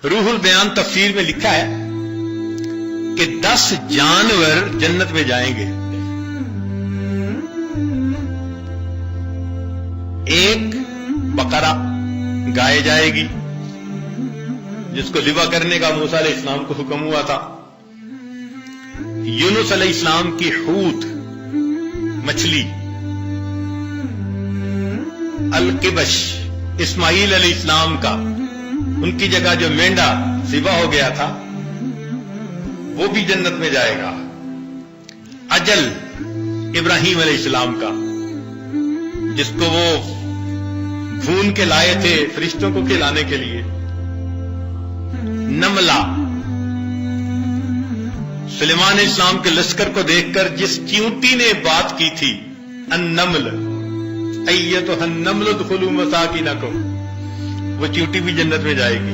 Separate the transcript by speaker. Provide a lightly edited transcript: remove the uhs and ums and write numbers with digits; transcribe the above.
Speaker 1: روح البیان تفسیر میں لکھا ہے کہ 10 جانور جنت میں جائیں گے. ایک بقرہ گائے جائے گی جس کو ذبح کرنے کا موسیٰ علیہ السلام کو حکم ہوا تھا. یونس علیہ السلام کی حوت مچھلی، القبش اسماعیل علیہ السلام کا، ان کی جگہ جو مینڈا ذبح ہو گیا تھا وہ بھی جنت میں جائے گا. اجل ابراہیم علیہ السلام کا، جس کو وہ بھون کے لائے تھے فرشتوں کو کھلانے کے لیے. نملہ سلیمان علیہ السلام کے لشکر کو دیکھ کر جس چیونٹی نے بات کی تھی، النمل ایتھا النمل ادخلوا مساکنکم، وہ چیونٹی بھی جنت میں جائے گی.